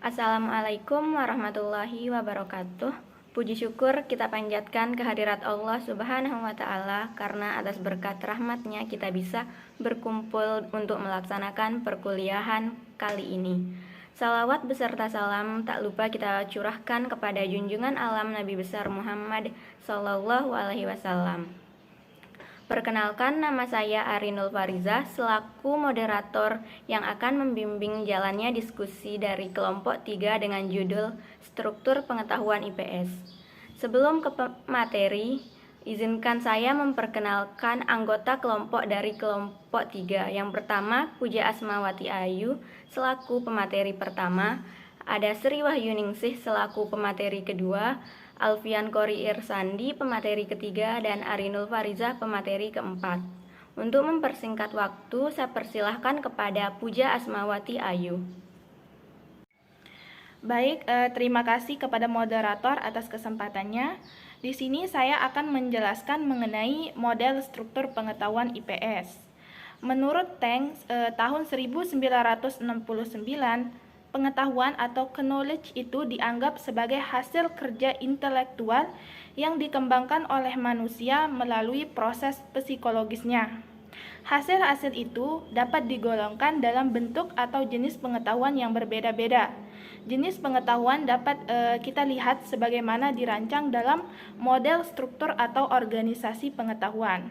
Assalamualaikum warahmatullahi wabarakatuh. Puji syukur kita panjatkan kehadirat Allah Subhanahu wa Ta'ala, karena atas berkat rahmatnya kita bisa berkumpul untuk melaksanakan perkuliahan kali ini. Salawat beserta salam tak lupa kita curahkan kepada junjungan alam Nabi besar Muhammad Sallallahu Alaihi Wasallam. Perkenalkan, nama saya Arinul Farizah selaku moderator yang akan membimbing jalannya diskusi dari kelompok 3 dengan judul Struktur Pengetahuan IPS. Sebelum ke materi, izinkan saya memperkenalkan anggota kelompok dari kelompok 3. Yang pertama, Puja Asmawati Ayu selaku pemateri pertama, ada Sri Wahyuningsih selaku pemateri kedua, Alfian Kori Irsandi pemateri ketiga, dan Arinul Farizah pemateri keempat. Untuk mempersingkat waktu, saya persilahkan kepada Puja Asmawati Ayu. Baik, terima kasih kepada moderator atas kesempatannya. Di sini saya akan menjelaskan mengenai model struktur pengetahuan IPS. Menurut Teng, tahun 1969, pengetahuan atau knowledge itu dianggap sebagai hasil kerja intelektual yang dikembangkan oleh manusia melalui proses psikologisnya. Hasil-hasil itu dapat digolongkan dalam bentuk atau jenis pengetahuan yang berbeda-beda. Jenis pengetahuan dapat kita lihat sebagaimana dirancang dalam model struktur atau organisasi pengetahuan.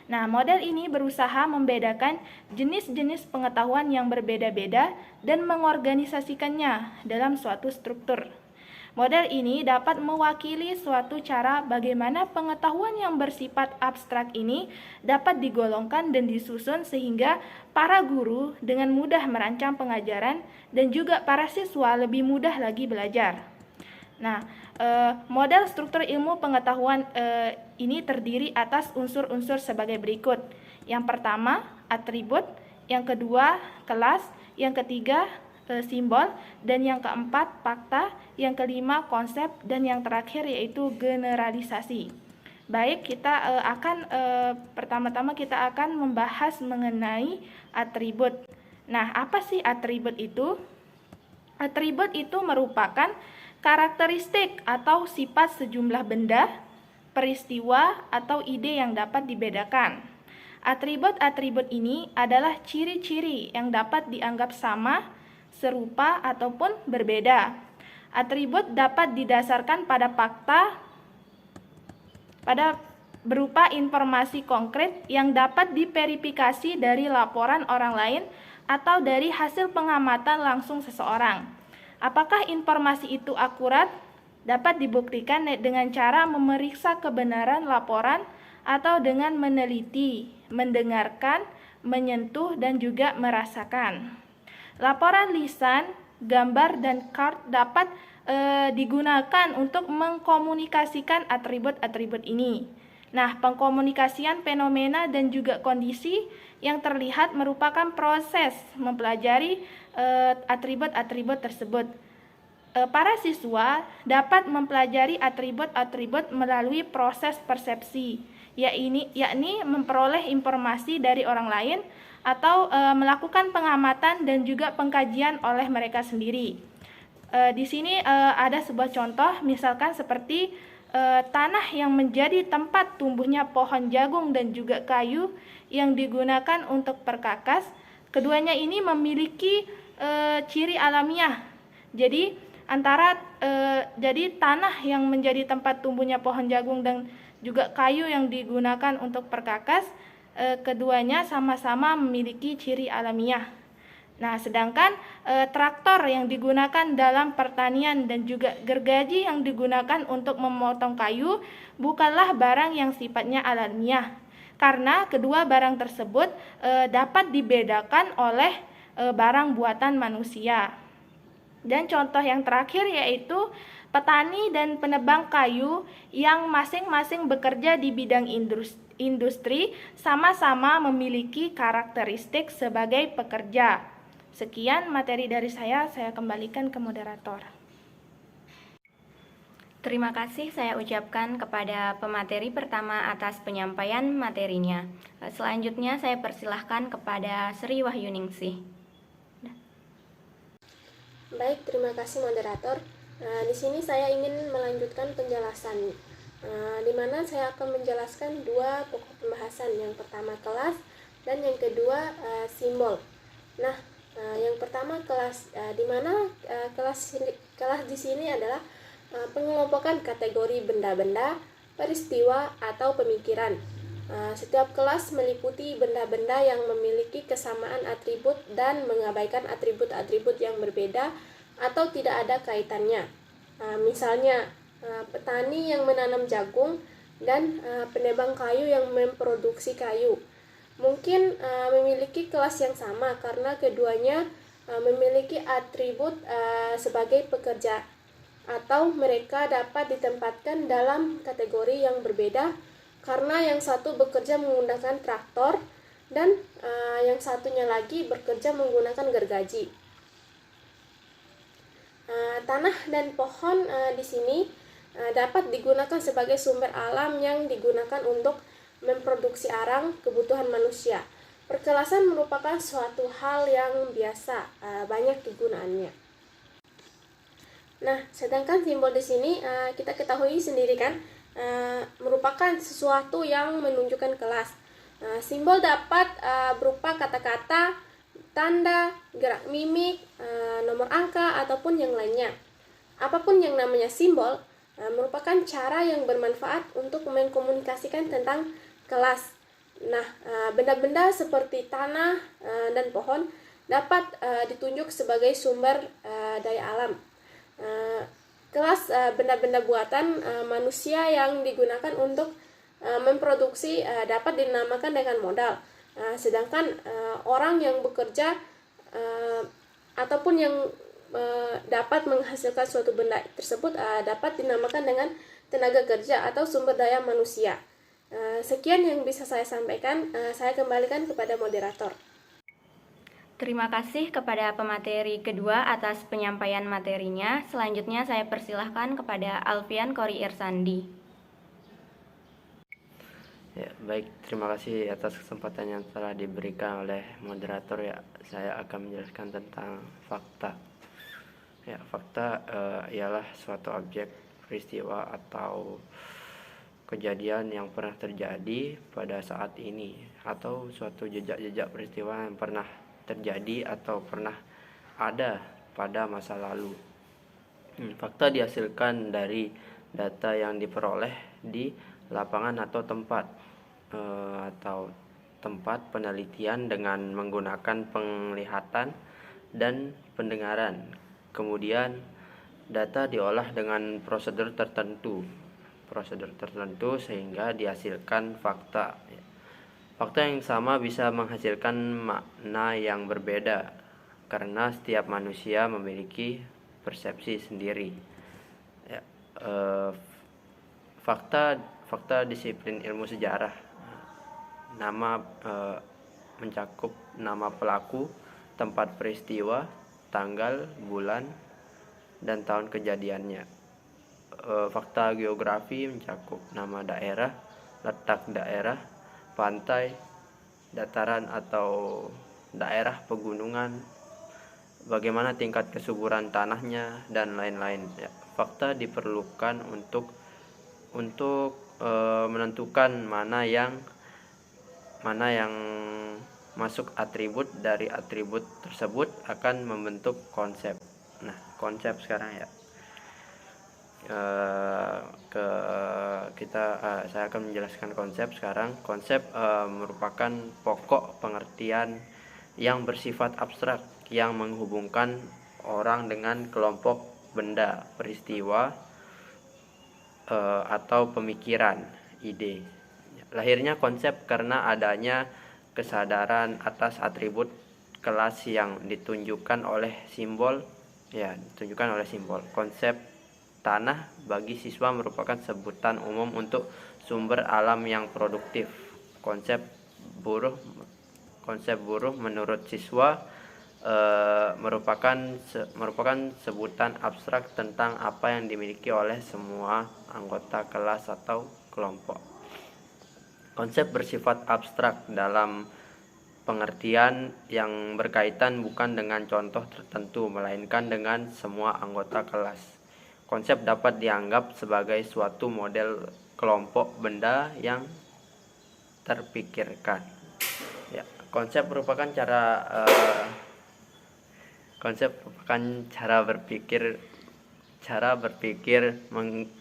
Nah, model ini berusaha membedakan jenis-jenis pengetahuan yang berbeda-beda dan mengorganisasikannya dalam suatu struktur. Model ini dapat mewakili suatu cara bagaimana pengetahuan yang bersifat abstrak ini dapat digolongkan dan disusun sehingga para guru dengan mudah merancang pengajaran dan juga para siswa lebih mudah lagi belajar. Nah, model struktur ilmu pengetahuan ini terdiri atas unsur-unsur sebagai berikut. Yang pertama, atribut, yang kedua, kelas, yang ketiga, simbol, dan yang keempat, fakta, yang kelima, konsep, dan yang terakhir yaitu generalisasi. Baik, kita pertama-tama kita akan membahas mengenai atribut. Nah, apa sih atribut itu? Atribut itu merupakan karakteristik atau sifat sejumlah benda, peristiwa, atau ide yang dapat dibedakan. Atribut-atribut ini adalah ciri-ciri yang dapat dianggap sama, serupa, ataupun berbeda. Atribut dapat didasarkan pada fakta, berupa informasi konkret yang dapat diverifikasi dari laporan orang lain atau dari hasil pengamatan langsung seseorang. Apakah informasi itu akurat? Dapat dibuktikan dengan cara memeriksa kebenaran laporan atau dengan meneliti, mendengarkan, menyentuh, dan juga merasakan. Laporan lisan, gambar, dan chart dapat digunakan untuk mengkomunikasikan atribut-atribut ini. Nah, pengkomunikasian fenomena dan juga kondisi yang terlihat merupakan proses mempelajari atribut-atribut tersebut. Para siswa dapat mempelajari atribut-atribut melalui proses persepsi, yakni memperoleh informasi dari orang lain atau melakukan pengamatan dan juga pengkajian oleh mereka sendiri. Di sini ada sebuah contoh, misalkan seperti tanah yang menjadi tempat tumbuhnya pohon jagung dan juga kayu yang digunakan untuk perkakas. Keduanya ini memiliki ciri alamiah. Jadi tanah yang menjadi tempat tumbuhnya pohon jagung dan juga kayu yang digunakan untuk perkakas, keduanya sama-sama memiliki ciri alamiah. Nah, sedangkan traktor yang digunakan dalam pertanian dan juga gergaji yang digunakan untuk memotong kayu bukanlah barang yang sifatnya alamiah, karena kedua barang tersebut dapat dibedakan oleh barang buatan manusia. Dan contoh yang terakhir yaitu petani dan penebang kayu yang masing-masing bekerja di bidang industri sama-sama memiliki karakteristik sebagai pekerja. Sekian materi dari saya kembalikan ke moderator. Terima kasih saya ucapkan kepada pemateri pertama atas penyampaian materinya. Selanjutnya saya persilahkan kepada Sri Wahyuningsih. Baik, terima kasih moderator. Di sini saya ingin melanjutkan penjelasan, di mana saya akan menjelaskan dua pokok pembahasan. Yang pertama kelas dan yang kedua simbol. Nah, yang pertama kelas, di mana kelas di sini adalah pengelompokan kategori benda-benda, peristiwa atau pemikiran. Setiap kelas meliputi benda-benda yang memiliki kesamaan atribut dan mengabaikan atribut-atribut yang berbeda atau tidak ada kaitannya. Misalnya petani yang menanam jagung dan penebang kayu yang memproduksi kayu mungkin memiliki kelas yang sama karena keduanya memiliki atribut sebagai pekerja, atau mereka dapat ditempatkan dalam kategori yang berbeda karena yang satu bekerja menggunakan traktor dan yang satunya lagi bekerja menggunakan gergaji. Tanah dan pohon di sini dapat digunakan sebagai sumber alam yang digunakan untuk memproduksi arang kebutuhan manusia. Perkelasan merupakan suatu hal yang biasa, banyak kegunaannya. Nah, sedangkan simbol di sini kita ketahui sendiri kan, merupakan sesuatu yang menunjukkan kelas. Simbol dapat berupa kata-kata, tanda, gerak mimik, nomor angka, ataupun yang lainnya. Apapun yang namanya simbol merupakan cara yang bermanfaat untuk mengkomunikasikan tentang kelas. Nah, benda-benda seperti tanah dan pohon dapat ditunjuk sebagai sumber daya alam. Kelas benda-benda buatan manusia yang digunakan untuk memproduksi dapat dinamakan dengan modal. Sedangkan orang yang bekerja ataupun yang dapat menghasilkan suatu benda tersebut dapat dinamakan dengan tenaga kerja atau sumber daya manusia. Sekian yang bisa saya sampaikan. Saya kembalikan kepada moderator. Terima kasih kepada pemateri kedua atas penyampaian materinya. Selanjutnya saya persilahkan kepada Alfian Kori Irsandi. Ya, baik, terima kasih atas kesempatan yang telah diberikan oleh moderator. Ya, saya akan menjelaskan tentang fakta. Ya, fakta ialah suatu objek, peristiwa atau kejadian yang pernah terjadi pada saat ini, atau suatu jejak-jejak peristiwa yang pernah terjadi atau pernah ada pada masa lalu. Fakta dihasilkan dari data yang diperoleh di lapangan atau tempat penelitian dengan menggunakan penglihatan dan pendengaran. Kemudian data diolah dengan prosedur tertentu sehingga dihasilkan fakta. Fakta yang sama bisa menghasilkan makna yang berbeda karena setiap manusia memiliki persepsi sendiri. Ya, fakta disiplin ilmu sejarah. Nama mencakup nama pelaku, tempat peristiwa, tanggal, bulan, dan tahun kejadiannya. Fakta geografi mencakup nama daerah, letak daerah, pantai, dataran atau daerah pegunungan, bagaimana tingkat kesuburan tanahnya, dan lain-lain. Ya, fakta diperlukan untuk menentukan mana yang masuk atribut dari atribut tersebut akan membentuk konsep. Nah, konsep sekarang ya. Saya akan menjelaskan konsep sekarang. Konsep merupakan pokok pengertian yang bersifat abstrak yang menghubungkan orang dengan kelompok benda, peristiwa atau pemikiran, ide. Lahirnya konsep karena adanya kesadaran atas atribut kelas yang ditunjukkan oleh simbol. Konsep tanah bagi siswa merupakan sebutan umum untuk sumber alam yang produktif. Konsep buruh menurut siswa merupakan sebutan abstrak tentang apa yang dimiliki oleh semua anggota kelas atau kelompok. Konsep bersifat abstrak dalam pengertian yang berkaitan bukan dengan contoh tertentu, melainkan dengan semua anggota kelas. Konsep dapat dianggap sebagai suatu model kelompok benda yang terpikirkan. Ya, konsep merupakan cara berpikir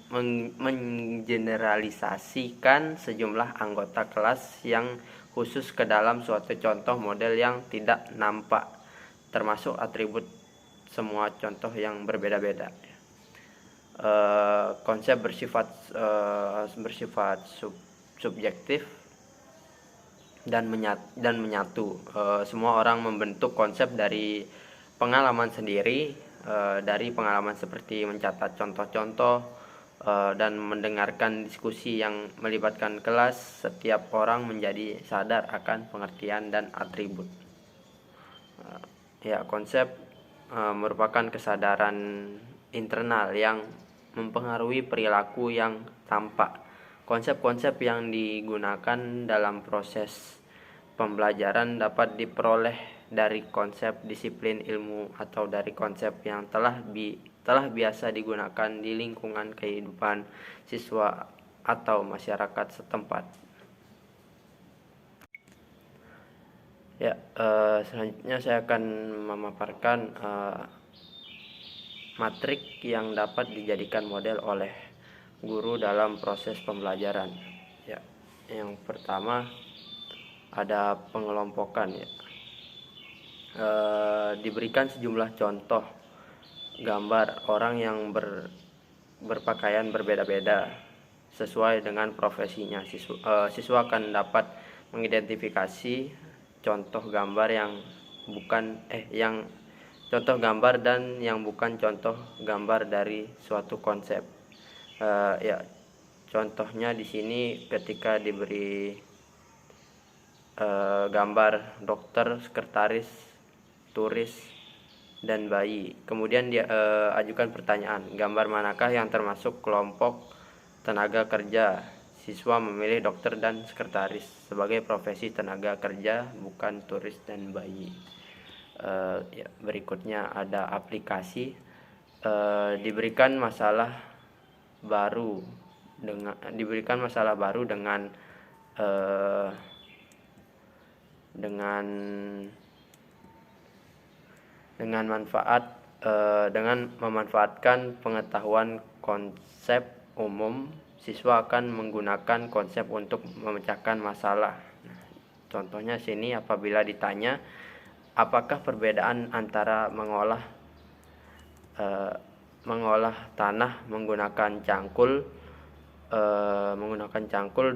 mengeneralisasikan sejumlah anggota kelas yang khusus ke dalam suatu contoh model yang tidak nampak, termasuk atribut semua contoh yang berbeda-beda. Konsep bersifat subjektif dan menyatu. Semua orang membentuk konsep dari pengalaman sendiri, dari pengalaman seperti mencatat contoh-contoh dan mendengarkan diskusi yang melibatkan kelas. Setiap orang menjadi sadar akan pengertian dan atribut. Konsep merupakan kesadaran internal yang mempengaruhi perilaku yang tampak. Konsep-konsep yang digunakan dalam proses pembelajaran dapat diperoleh dari konsep disiplin ilmu atau dari konsep yang telah biasa digunakan di lingkungan kehidupan siswa atau masyarakat setempat. Selanjutnya saya akan memaparkan matrik yang dapat dijadikan model oleh guru dalam proses pembelajaran. Yang pertama ada pengelompokan. Diberikan sejumlah contoh gambar orang yang berpakaian berbeda-beda sesuai dengan profesinya. Siswa akan dapat mengidentifikasi contoh gambar dan yang bukan contoh gambar dari suatu konsep. Contohnya di sini ketika diberi gambar dokter, sekretaris, turis, dan bayi. Kemudian dia ajukan pertanyaan, gambar manakah yang termasuk kelompok tenaga kerja? Siswa memilih dokter dan sekretaris sebagai profesi tenaga kerja, bukan turis dan bayi. Berikutnya ada aplikasi. Diberikan masalah baru dengan memanfaatkan pengetahuan konsep umum, siswa akan menggunakan konsep untuk memecahkan masalah. Contohnya sini, apabila ditanya apakah perbedaan antara mengolah tanah menggunakan cangkul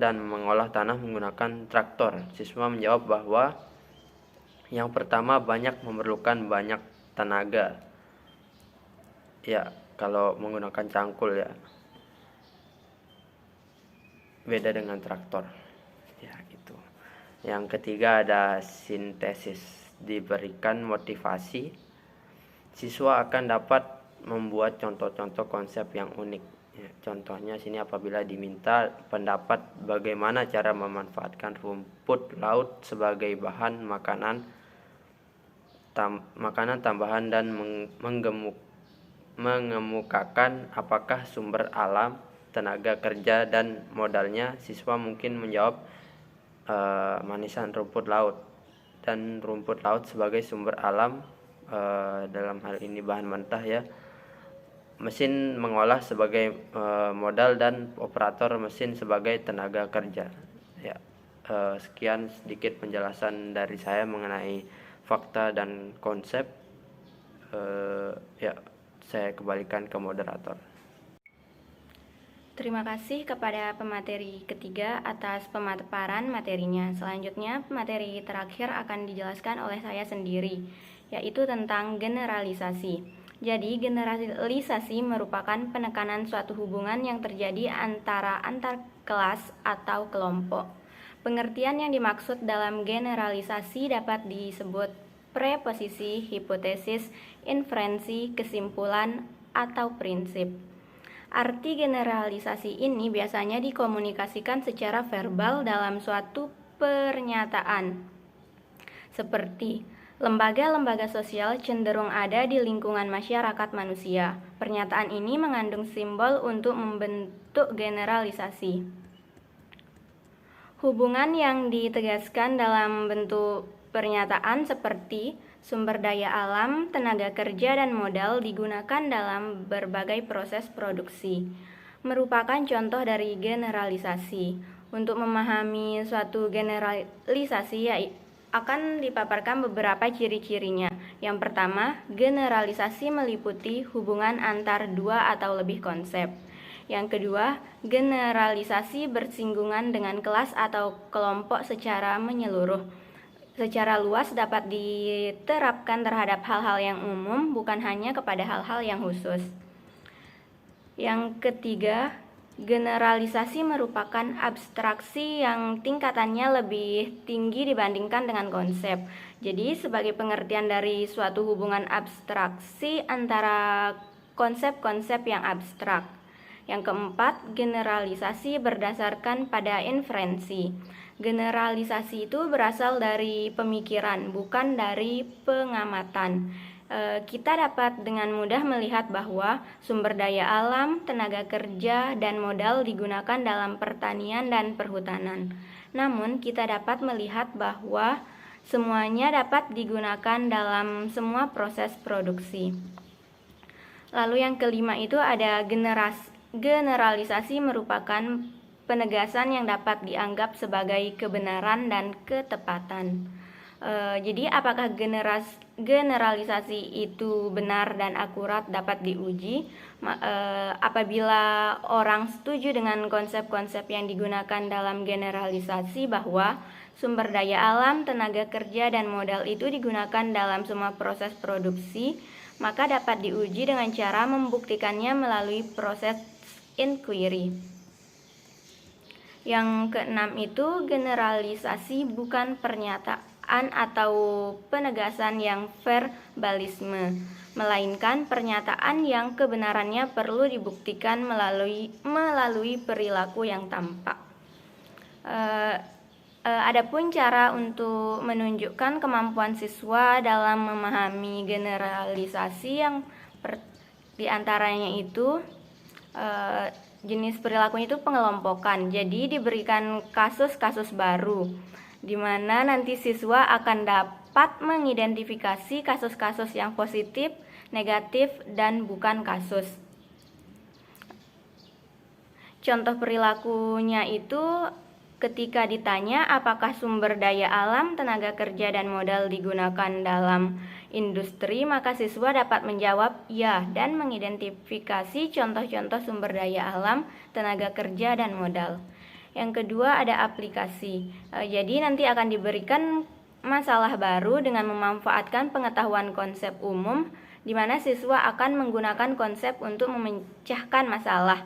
dan mengolah tanah menggunakan traktor, siswa menjawab bahwa yang pertama memerlukan banyak tenaga. Kalau menggunakan cangkul beda dengan traktor. Gitu. Yang ketiga ada sintesis. Diberikan motivasi, siswa akan dapat membuat contoh-contoh konsep yang unik. Contohnya sini, apabila diminta pendapat bagaimana cara memanfaatkan rumput laut sebagai bahan makanan tambahan dan mengemukakan apakah sumber alam, tenaga kerja, dan modalnya, siswa mungkin menjawab manisan rumput laut dan rumput laut sebagai sumber alam, dalam hal ini bahan mentah mesin mengolah sebagai modal dan operator mesin sebagai tenaga kerja. Sekian sedikit penjelasan dari saya mengenai fakta dan konsep. Saya kembalikan ke moderator. Terima kasih kepada pemateri ketiga atas pemaparan materinya. Selanjutnya, materi terakhir akan dijelaskan oleh saya sendiri, yaitu tentang generalisasi. Jadi, generalisasi merupakan penekanan suatu hubungan yang terjadi antar kelas atau kelompok. Pengertian yang dimaksud dalam generalisasi dapat disebut preposisi, hipotesis, inferensi, kesimpulan, atau prinsip. Arti generalisasi ini biasanya dikomunikasikan secara verbal dalam suatu pernyataan. seperti lembaga-lembaga sosial cenderung ada di lingkungan masyarakat manusia. Pernyataan ini mengandung simbol untuk membentuk generalisasi. Hubungan yang ditegaskan dalam bentuk pernyataan seperti sumber daya alam, tenaga kerja, dan modal digunakan dalam berbagai proses produksi, merupakan contoh dari generalisasi. Untuk memahami suatu generalisasi akan dipaparkan beberapa ciri-cirinya. Yang pertama, generalisasi meliputi hubungan antar dua atau lebih konsep. Yang kedua, generalisasi bersinggungan dengan kelas atau kelompok secara menyeluruh. Secara luas dapat diterapkan terhadap hal-hal yang umum, bukan hanya kepada hal-hal yang khusus. Yang ketiga, generalisasi merupakan abstraksi yang tingkatannya lebih tinggi dibandingkan dengan konsep. Jadi, sebagai pengertian dari suatu hubungan abstraksi antara konsep-konsep yang abstrak. Yang keempat, generalisasi berdasarkan pada inferensi. Generalisasi itu berasal dari pemikiran, bukan dari pengamatan. Kita dapat dengan mudah melihat bahwa sumber daya alam, tenaga kerja, dan modal digunakan dalam pertanian dan perhutanan. Namun, kita dapat melihat bahwa semuanya dapat digunakan dalam semua proses produksi. Lalu yang kelima itu ada generalisasi merupakan penegasan yang dapat dianggap sebagai kebenaran dan ketepatan. Jadi apakah generalisasi itu benar dan akurat dapat diuji apabila orang setuju dengan konsep-konsep yang digunakan dalam generalisasi bahwa sumber daya alam, tenaga kerja, dan modal itu digunakan dalam semua proses produksi, maka dapat diuji dengan cara membuktikannya melalui proses inquiry. Yang keenam itu generalisasi bukan pernyataan atau penegasan yang verbalisme, melainkan pernyataan yang kebenarannya perlu dibuktikan melalui perilaku yang tampak. Adapun cara untuk menunjukkan kemampuan siswa dalam memahami generalisasi yang diantaranya itu jenis perilakunya itu pengelompokan. Jadi diberikan kasus-kasus baru di mana nanti siswa akan dapat mengidentifikasi kasus-kasus yang positif, negatif, dan bukan kasus. Contoh perilakunya itu ketika ditanya apakah sumber daya alam, tenaga kerja, dan modal digunakan dalam industri, maka siswa dapat menjawab ya dan mengidentifikasi contoh-contoh sumber daya alam, tenaga kerja, dan modal. Yang kedua ada aplikasi. Jadi nanti akan diberikan masalah baru dengan memanfaatkan pengetahuan konsep umum, di mana siswa akan menggunakan konsep untuk memecahkan masalah.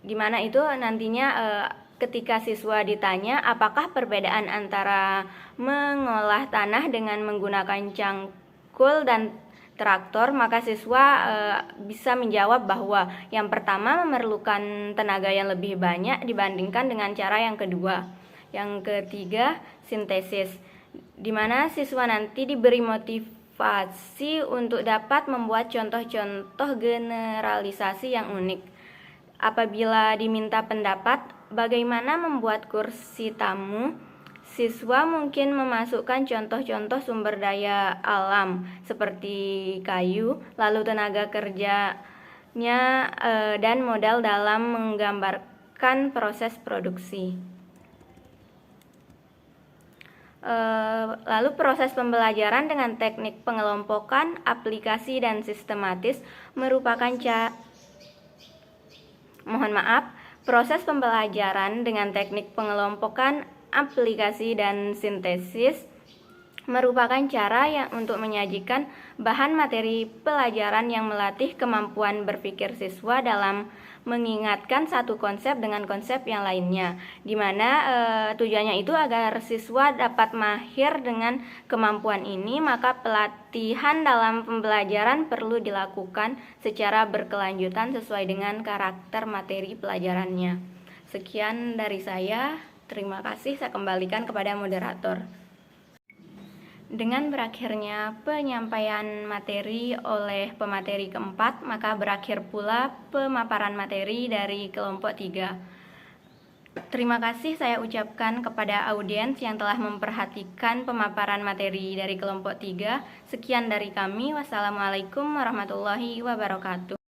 Di mana itu nantinya ketika siswa ditanya apakah perbedaan antara mengolah tanah dengan menggunakan cangkul dan traktor, maka siswa bisa menjawab bahwa yang pertama memerlukan tenaga yang lebih banyak dibandingkan dengan cara yang kedua. Yang ketiga, sintesis, di mana siswa nanti diberi motivasi untuk dapat membuat contoh-contoh generalisasi yang unik. Apabila diminta pendapat bagaimana membuat kursi tamu, siswa mungkin memasukkan contoh-contoh sumber daya alam seperti kayu, lalu tenaga kerjanya dan modal dalam menggambarkan proses produksi. Lalu proses pembelajaran dengan teknik pengelompokan, aplikasi, dan sistematis merupakan proses pembelajaran dengan teknik pengelompokan, aplikasi, dan sintesis merupakan cara untuk menyajikan bahan materi pelajaran yang melatih kemampuan berpikir siswa dalam mengingatkan satu konsep dengan konsep yang lainnya, di mana tujuannya itu agar siswa dapat mahir dengan kemampuan ini. Maka pelatihan dalam pembelajaran perlu dilakukan secara berkelanjutan sesuai dengan karakter materi pelajarannya. Sekian dari saya. Terima kasih, saya kembalikan kepada moderator. Dengan berakhirnya penyampaian materi oleh pemateri keempat, maka berakhir pula pemaparan materi dari kelompok 3. Terima kasih saya ucapkan kepada audiens yang telah memperhatikan pemaparan materi dari kelompok 3. Sekian dari kami. Wassalamualaikum warahmatullahi wabarakatuh.